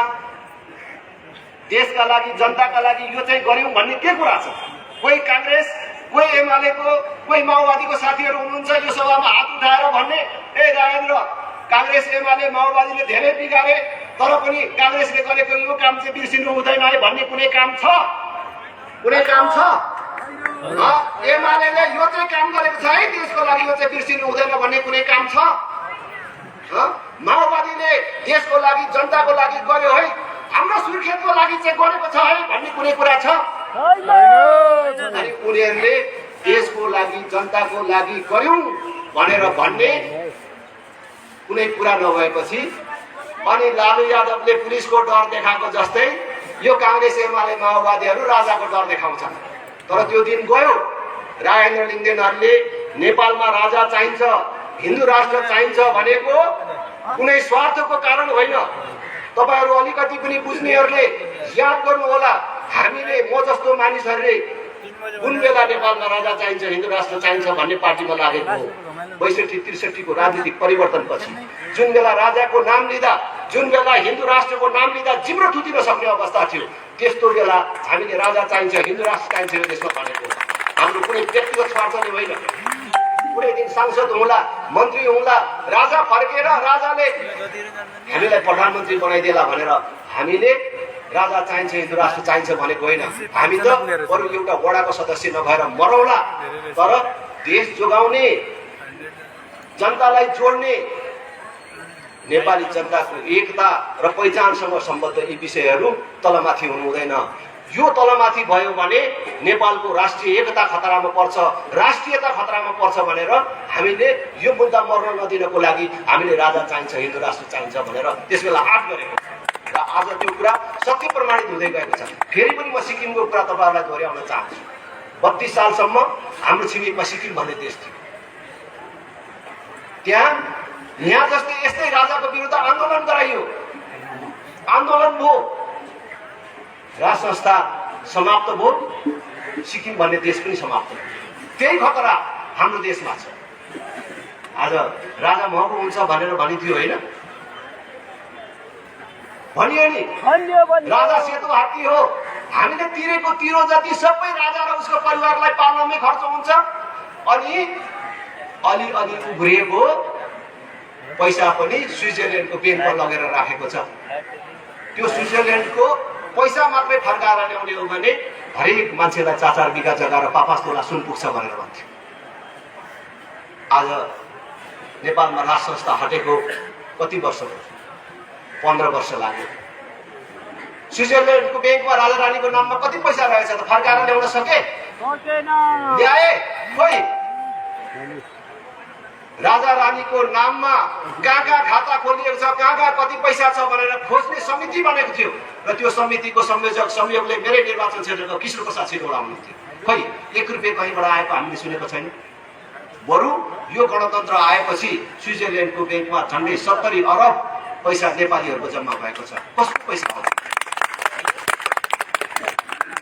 देशका लागि, जनताका लागि यो चाहिँ गर्यौं भन्ने के कुरा छ? कोही कांग्रेस, कोही एमालेको, कोही माओवादीको साथीहरू हुनुहुन्छ यो सभामा हात उठाएर भन्ने, ए राजेन्द्र कांग्रेस, एमाले, माओवादीले धेरै बिगारे, तर पनि कांग्रेसले गरेको यो काम चाहिँ बिर्सिनु हुँदैन है भन्ने कुनै काम छ? कुनै काम छ? एमालेले यो चाहिँ काम गरेको छ है देशको लागि, यो चाहिँ बिर्सिनु हुँदैन भन्ने कुनै काम छ? माओवादीले देशको लागि, जनताको लागि गर्यो है, हाम्रो सुर्खेतको लागि चाहिँ गरेको छ है भन्ने कुनै कुरा छ? अनि उनीहरूले देशको लागि, जनताको लागि गर्यौं भनेर भन्ने कुनै कुरा नभएपछि अनि लालु यादवले पुलिसको डर देखाएको जस्तै यो कांग्रेस, एमाले, माओवादीहरू राजाको डर देखाउँछन्। तर त्यो दिन गयो। राजेन्द्र लिङ्गदेनहरूले नेपालमा राजा चाहिन्छ, हिन्दू राष्ट्र चाहिन्छ भनेको कुनै स्वार्थको कारण होइन। तपाईहरु अलिकति पनि बुझ्नेहरूले याद गर्नु होला, हामीले म जस्तो मानिसहरूले कुन बेला नेपालमा राजा चाहिन्छ, हिन्दू राष्ट्र चाहिन्छ भन्ने पार्टीमा लागेको हो। 62-63 को राजनीतिक परिवर्तनपछि जुन बेला राजाको नाम लिँदा जुन बेला हिन्दू राष्ट्रको नाम लिँदा जिब्रो थुतिन सक्ने अवस्था थियो, त्यस्तो बेला हामीले राजा चाहिन्छ, हिन्दू राष्ट्र चाहिन्छ यो देशमा भनेको। हाम्रो कुनै व्यक्तिगत स्वार्थले होइन। कुनै दिन सांसद हुँला, मन्त्री हुँला, राजा फर्केर राजाले हामीलाई प्रधानमन्त्री बनाइदिएला भनेर हामीले राजा चाहिन्छ, हिन्दू राष्ट्र चाहिन्छ भनेको होइन। हामी त बरु एउटा वडाको सदस्य नभएर मरौला, तर देश जोगाउने, जनतालाई जोड्ने, नेपाली जनताको एकता र पहिचानसँग सम्बद्ध यी विषयहरू तलमाथि हुनु हुँदैन। यो तलमाथि भयो भने नेपालको राष्ट्रिय एकता खतरामा पर्छ, राष्ट्रियता खतरामा पर्छ भनेर हामीले यो मुद्दा मर्न नदिनको लागि हामीले राजा चाहिन्छ, हिन्दू राष्ट्र चाहिन्छ भनेर त्यसबेला आठ गरेको र आज त्यो कुरा सत्य प्रमाणित हुँदै गएको छ। फेरि पनि म सिक्किमको कुरा तपाईँहरूलाई दोहोऱ्याउन चाहन्छु। 32 सालसम्म हाम्रो छिमेकमा सिक्किम भन्ने देश थियो। त्यहाँ यहाँ जस्तै यस्तै राजाको विरुद्ध आन्दोलन गराइयो, आन्दोलन भयो, राज संस्था समाप्त भयो, सिक्किम भन्ने देश पनि समाप्त भयो। त्यही खतरा हाम्रो देशमा छ। आज राजा महको हुन्छ भनेर भनिथ्यो होइन, भनियो नि, राजा सेतो हात्ती हो, हामीले तिरेको तिरो जति सबै राजा र उसको परिवारलाई पाल्नमै खर्च हुन्छ। अनि अलि उब्रिएको पैसा पनि स्विजरल्यान्डको ब्याङ्कमा लगेर राखेको छ। त्यो स्विजरल्यान्डको पैसा मात्रै फर्काएर ल्याउने हो भने हरेक मान्छेलाई 4-4 बिघा जग्गा र 5-5 तोला सुन पुग्छ भनेर भन्थ्यो। आज नेपालमा राज संस्था हटेको कति वर्ष भयो? 15 वर्ष लाग्यो। स्विजरल्यान्डको ब्याङ्कमा राजा रानीको नाममा कति पैसा रहेछ त फर्काएर ल्याउन सके? ल्याए खोइ? राजा रानीको नाममा कहाँ खाता खोलिएको छ, कहाँ कति पैसा छ भनेर खोज्ने समिति बनेको थियो र त्यो समितिको संयोगले मेरै निर्वाचन क्षेत्रको किशोर प्रसाद सिटौडा हुनुहुन्थ्यो। खोइ 1 रुपियाँ कहीँबाट आएको हामीले सुनेको छैन। बरु यो गणतन्त्र आएपछि स्विजरल्यान्डको ब्याङ्कमा झन्डै 70 अरब पैसा नेपालीहरूको जम्मा भएको छ। कसको पैसा हो?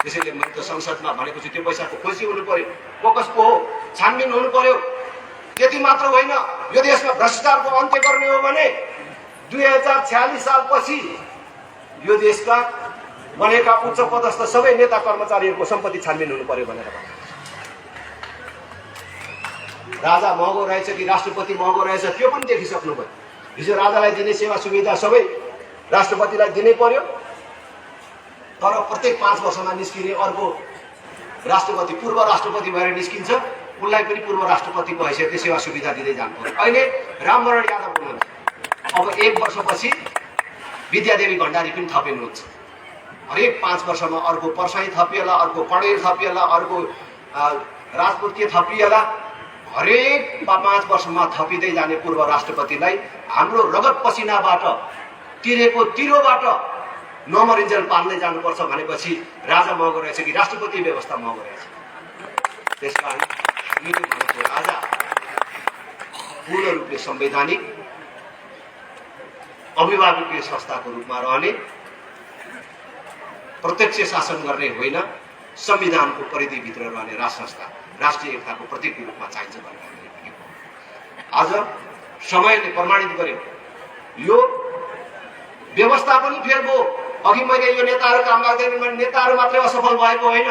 त्यसैले मैले त संसदमा भनेको छु त्यो पैसाको खोजी हुनु पर्यो, को कसको हो छानबिन हुनु पर्यो। त्यति मात्र होइन, यो देशमा भ्रष्टाचारको अन्त्य गर्ने हो भने 2046 सालपछि यो देशका बनेका उच्च पदस्थ सबै नेता कर्मचारीहरूको सम्पत्ति छानबिन हुनु पर्यो भनेर भने। राजा महँगो रहेछ कि राष्ट्रपति महँगो रहेछ त्यो पनि देखिसक्नुभयो। हिजो राजालाई दिने सेवा सुविधा सबै राष्ट्रपतिलाई दिनै पर्यो, तर प्रत्येक 5 वर्षमा निस्किने अर्को राष्ट्रपति पूर्व राष्ट्रपति भएर निस्किन्छ, उनलाई पनि पूर्व राष्ट्रपतिको हैसियतले सेवा सुविधा दिँदै जानु पर्यो। अहिले रामवरण यादव हुनुहुन्छ, अब 1 वर्षपछि विद्यादेवी भण्डारी पनि थपिनुहुन्छ। हरेक 5 वर्षमा अर्को पर्साई थपिएला, अर्को कणेर थपिएला, अर्को राजपूत थपिएला। हरेक 5 वर्षमा थपिँदै जाने पूर्व राष्ट्रपतिलाई हाम्रो रगत पसिनाबाट तिरेको तिरोबाट नमरिन्जेल पाल्दै जानुपर्छ भनेपछि राजा महँगो रहेछ कि राष्ट्रपति व्यवस्था महँगो रहेछ? त्यसकारण हामीले भनेको राजा पूर्ण रूपले संवैधानिक अभिभावकीय संस्थाको रूपमा रहने, प्रत्यक्ष शासन गर्ने होइन, संविधानको परिधिभित्र रहने राज संस्था राष्ट्रिय एकताको प्रतीकको रूपमा चाहिन्छ भनेर हामीले भनेको। आज समयले प्रमाणित गर्यो, यो व्यवस्था पनि फेल भयो। अघि मैले यो नेताहरू काम गर्दैनन् भने नेताहरू मात्रै असफल भएको होइन,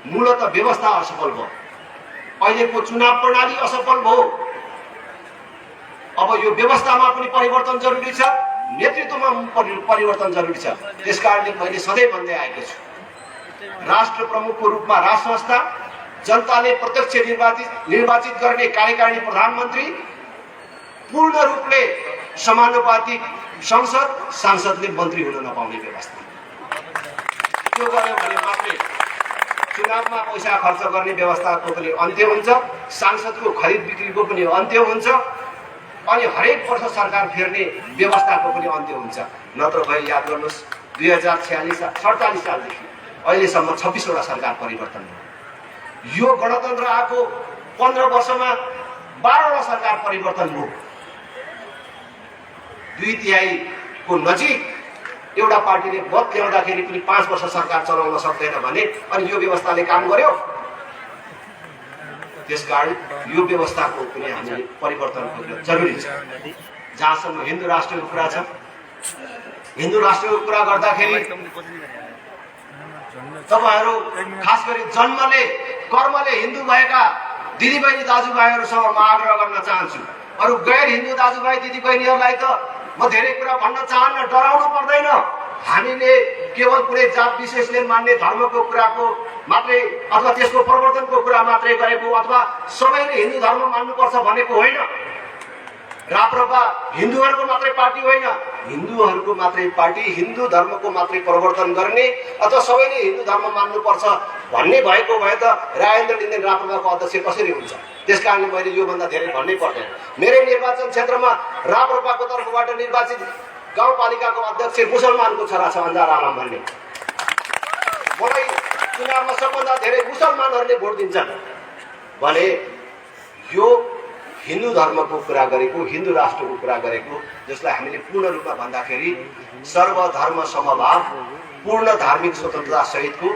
मूलत व्यवस्था असफल भयो। अहिलेको चुनाव प्रणाली असफल भयो। अब यो व्यवस्थामा पनि परिवर्तन जरुरी छ, नेतृत्वमा परिवर्तन जरुरी छ। त्यसकारणले मैले सधैँ भन्दै आएको छु, राष्ट्र प्रमुखको रूपमा राज संस्था, जनताले प्रत्यक्ष निर्वाचित गर्ने कार्यकारिणी प्रधानमन्त्री, पूर्ण रूपले समानुपातिक संसद, सांसदले मन्त्री हुन नपाउने व्यवस्था। त्यो गर्यो भने मात्रै चुनावमा पैसा खर्च गर्ने व्यवस्थाको पनि अन्त्य हुन्छ, सांसदको खरिद बिक्रीको पनि अन्त्य हुन्छ, अनि हरेक वर्ष सरकार फेर्ने व्यवस्थाको पनि अन्त्य हुन्छ। नत्र भए याद गर्नुहोस् 2047 सालदेखि अहिलेसम्म 26 वटा सरकार परिवर्तन भयो। यो गणतन्त्र आएको 15 वर्षमा 12 वटा सरकार परिवर्तन भयो। 2/3 नजिक एउटा पार्टीले मत ल्याउँदाखेरि पनि 5 वर्ष सरकार चलाउन सक्दैन भने अनि यो व्यवस्थाले काम गर्यो? त्यसकारण यो व्यवस्थाको पनि हामीले परिवर्तन गर्न जरुरी छ। जहाँसम्म हिन्दू राष्ट्रको कुरा छ, हिन्दू राष्ट्रको कुरा गर्दाखेरि तपाईहरू खास गरी जन्मले कर्मले हिन्दू भएका दिदीबहिनी दाजुभाइहरूसँग म आग्रह गर्न चाहन्छु। अरू गैर हिन्दू दाजुभाइ दिदीबहिनीहरूलाई त म धेरै कुरा भन्न चाहन्न, डराउनु पर्दैन। हामीले केवल कुनै जात विशेषले मान्ने धर्मको कुराको मात्रै अथवा त्यसको प्रवर्तनको कुरा मात्रै गरेको अथवा सबैले हिन्दू धर्म मान्नुपर्छ भनेको होइन। राप्रपा हिन्दूहरूको मात्रै पार्टी होइन, हिन्दूहरूको मात्रै पार्टी, हिन्दू धर्मको मात्रै प्रवर्तन गर्ने अथवा सबैले हिन्दू धर्म मान्नुपर्छ भन्ने भएको भए त राजेन्द्र लिङ्गदेन राप्रपाको अध्यक्ष कसरी हुन्छ? त्यस कारणले मैले योभन्दा धेरै भन्नै पर्दैन। मेरै निर्वाचन क्षेत्रमा राप्रपाको तर्फबाट निर्वाचित गाउँपालिकाको अध्यक्ष मुसलमानको छोरा छ, अन्जार आलम भन्ने। मलाई चुनावमा सबभन्दा धेरै मुसलमानहरूले भोट दिन्छन् भने यो हिन्दू धर्मको कुरा गरेको, हिन्दू राष्ट्रको कुरा गरेको, जसलाई हामीले पूर्ण रूपमा भन्दाखेरि सर्वधर्म समभाव, पूर्ण धार्मिक स्वतन्त्रता सहितको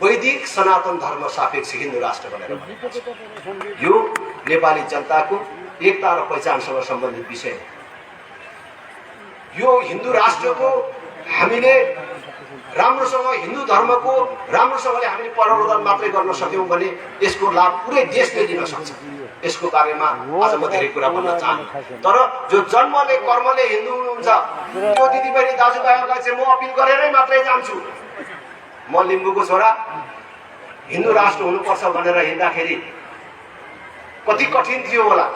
वैदिक सनातन धर्म सापेक्ष हिन्दू राष्ट्र भनेर भनेको छ। यो नेपाली जनताको एकता र पहिचानसँग सम्बन्धित विषय हो। यो हिन्दू राष्ट्रको हामीले राम्रोसँग हिन्दू धर्मको राम्रोसँगले हामीले प्रवर्धन मात्रै गर्न सक्यौँ भने यसको लाभ पुरै देशले लिन सक्छ। यसको बारेमा आज म धेरै कुरा भन्न चाहन्छु। तर जो जन्मले कर्मले हिन्दू हुनुहुन्छ त्यो दिदीबहिनी दाजुभाइहरूलाई चाहिँ म अपिल गरेरै मात्रै जान्छु। म लिम्बूको छोरा, हिन्दू राष्ट्र हुनुपर्छ भनेर हिँड्दाखेरि कति कठिन थियो होला,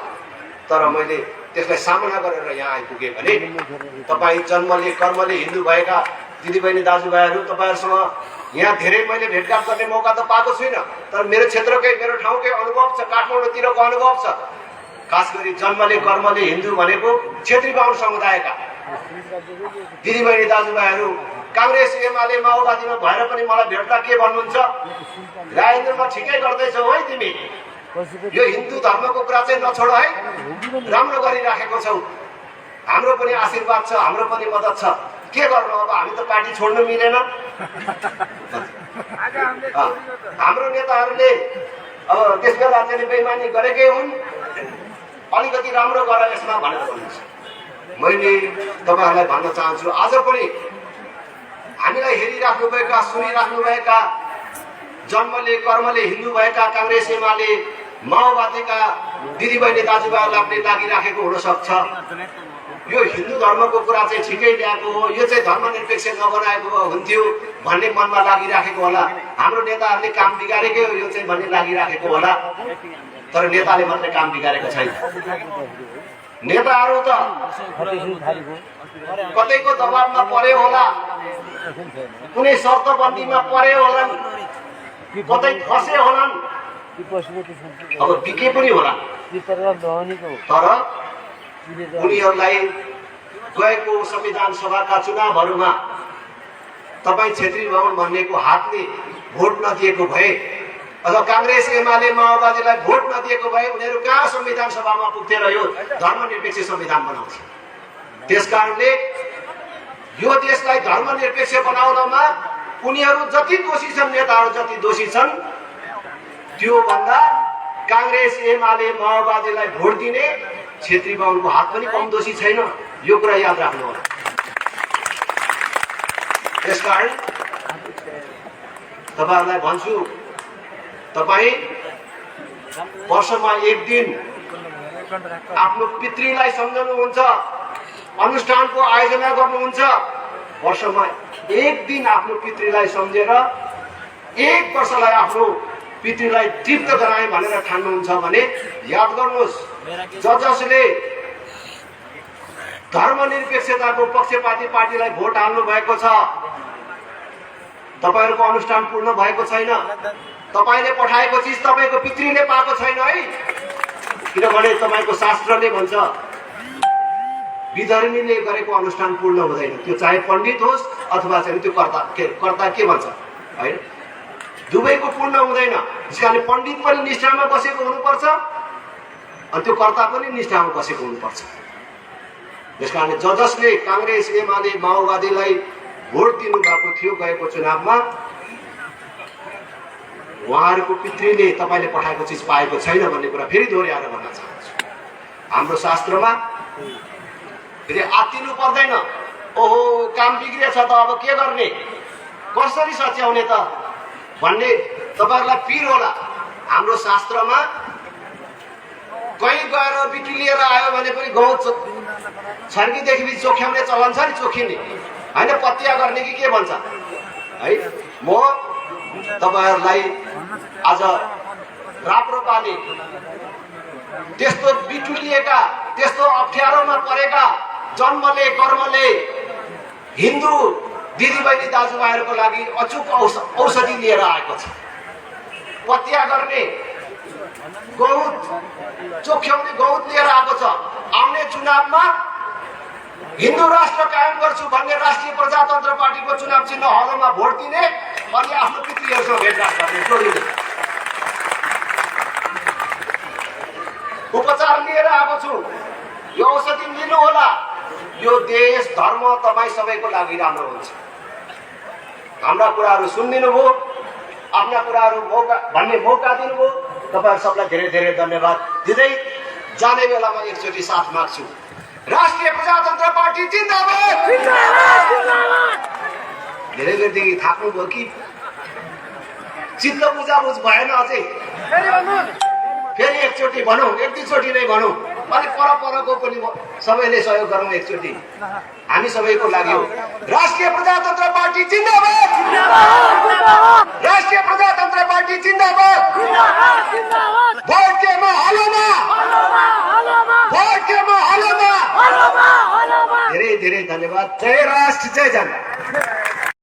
तर मैले त्यसलाई सामना गरेर यहाँ आइपुगेँ भने तपाईँ जन्मले कर्मले हिन्दू भएका दिदीबहिनी दाजुभाइहरू, तपाईँहरूसँग यहाँ धेरै मैले भेटघाट गर्ने मौका त पाएको छुइनँ, तर मेरो क्षेत्रकै मेरो ठाउँकै अनुभव छ, काठमाडौँतिरको अनुभव छ। खास गरी जन्मले कर्मले हिन्दू भनेको क्षेत्री बाहुन समुदायका दिदीबहिनी दाजुभाइहरू काङ्ग्रेस एमाले माओवादीमा भएर पनि मलाई भेट्दा के भन्नुहुन्छ? राजेन्द्रमा ठिकै गर्दैछौ है तिमी, यो हिन्दू धर्मको कुरा चाहिँ नछोड है, राम्रो गरिराखेको छौ, हाम्रो पनि आशीर्वाद छ, हाम्रो पनि मद्दत छ, के गर्नु अब, हामी त पार्टी छोड्नु मिलेन। हाम्रो नेताहरूले अब त्यस बेला चाहिँ बेइमानी गरेकै हुन्, अलिकति राम्रो गर यसमा भनेर भन्नुहुन्छ। मैले तपाईँहरूलाई भन्न चाहन्छु, आज पनि हामीलाई हेरिराख्नुभएका सुनिराख्नुभएका जन्मले कर्मले हिन्दू भएका काङ्ग्रेस एमाले माओवादीका दिदीबहिनी दाजुभाइहरूलाई पनि लागिराखेको हुनसक्छ। यो हिन्दू धर्मको कुरा चाहिँ ठिकै ल्याएको हो, यो चाहिँ धर्मनिरपेक्ष नबनाएको हुन्थ्यो भन्ने मनमा लागिराखेको होला। हाम्रो नेताहरूले काम बिगारेकै हो यो चाहिँ भन्ने लागिराखेको होला, तर नेताले मात्रै काम बिगारेको छैन। नेताहरू त कतैको दबावमा पर्यो होला, कुनै शर्तबन्दीमा पर्यो होलान्, कतै फसे होलान्, अब बिके पनि होला, तर उनीहरूलाई गएको संविधान सभाका चुनावहरूमा तपाईँ क्षेत्री बाहुन भन्नेको हातले भोट नदिएको भए अथवा काङ्ग्रेस एमाले माओवादीलाई भोट नदिएको भए उनीहरू कहाँ संविधान सभामा पुग्थे र यो धर्मनिरपेक्ष संविधान बनाउँछ। त्यस कारणले यो देशलाई धर्मनिरपेक्ष बनाउनमा उनीहरू जति दोषी छन्, नेताहरू जति दोषी छन्, त्योभन्दा काङ्ग्रेस एमाले माओवादीलाई भोट दिने क्षेत्री बाहुनको हात पनि कम दोषी छैन, यो कुरा याद राख्नु होला। त्यसकारण तपाईँहरूलाई भन्छु, तपाईँ वर्षमा एक दिन आफ्नो पितृलाई सम्झनुहुन्छ, अनुष्ठानको आयोजना गर्नुहुन्छ, वर्षमा एक दिन आफ्नो पितृलाई सम्झेर एक वर्षलाई आफ्नो पितृलाई तृप्त गराए भनेर ठान्नुहुन्छ भने याद गर्नुहोस्, जसले धर्मनिरपेक्षताको पक्षपाती पार्टीलाई भोट हाल्नु भएको छ, तपाईँहरूको अनुष्ठान पूर्ण भएको छैन, तपाईँले पठाएको चिज तपाईँको पितृले पाएको छैन है। किनभने तपाईँको शास्त्रले भन्छ विधर्मीले गरेको अनुष्ठान पूर्ण हुँदैन, त्यो चाहे पण्डित होस् अथवा चाहिँ त्यो कर्ता के भन्छ होइन, दुवैको पूर्ण हुँदैन। त्यसकारणले पण्डित पनि निष्ठामा बसेको हुनुपर्छ अनि त्यो कर्ता पनि निष्ठामा बसेको हुनुपर्छ। त्यसकारणले जसले काङ्ग्रेस एमाले माओवादीलाई भोट दिनुभएको थियो गएको चुनावमा, उहाँहरूको पितृले तपाईँले पठाएको चिज पाएको छैन भन्ने कुरा फेरि दोहोऱ्याएर भन्न चाहन्छु। हाम्रो शास्त्रमा फेरि आत्तिनु पर्दैन। ओहो काम बिग्रिएछ त अब के गर्ने, कसरी सच्याउने त भन्ने तपाईँहरूलाई पिर होला। हाम्रो शास्त्रमा कहीँ गएर बिटु लिएर आयो भने पनि गहुँ छर्कीदेखि चोख्याउने चलन छ नि, चोखिने होइन, पत्या गर्ने कि के भन्छ है। म तपाईँहरूलाई आज राप्रपाले त्यस्तो बिटुलिएका, त्यस्तो अप्ठ्यारोमा परेका, जन्मले कर्मले हिन्दू दिदीबहिनी दाजुभाइहरूको लागि अचुक औषधि लिएर आएको छ। पत्या गर्ने, गहुँत चोख्याउने गहुँत लिएर आएको छ। आउने चुनावमा हिन्दू राष्ट्र कायम गर्छु भन्ने राष्ट्रिय प्रजातन्त्र पार्टीको चुनाव चिन्ह हलोमा भोट दिने अनि आफ्नो पितृहरूसँग भेटघाट गर्ने, जोडिने उपचार लिएर आएको छु। यो औषधि लिनु होला। यो देश धर्म तपाईँ सबैको लागि राम्रो हुन्छ। हाम्रा कुराहरू सुनिदिनु भयो, आफ्ना कुराहरू भन्ने मौका दिनुभयो। तपाईँहरू सबलाई धेरै धेरै धन्यवाद दिँदै जाने बेलामा एकचोटि साथ माग्छु। राष्ट्रिय प्रजातन्त्र पार्टी जिन्दाबाद। धेरै बेरदेखि थाक्नुभयो कि चित्त बुझाबुझ भएन अझै, फेरि एकचोटि भनौँ, एक दुईचोटि नै भनौँ, अलिक परको पनि सबैले सहयोग गरौँ एकचोटि, हामी सबैको लागि हो। राष्ट्रिय प्रजातन्त्र पार्टी जिन्दाबाद। राष्ट्रिय प्रजातन्त्र पार्टी जिन्दाबाद। भोट केमा हलोमा, भोट केमा हलोमा। धेरै धेरै धन्यवाद। जय राष्ट्र, जय जनता।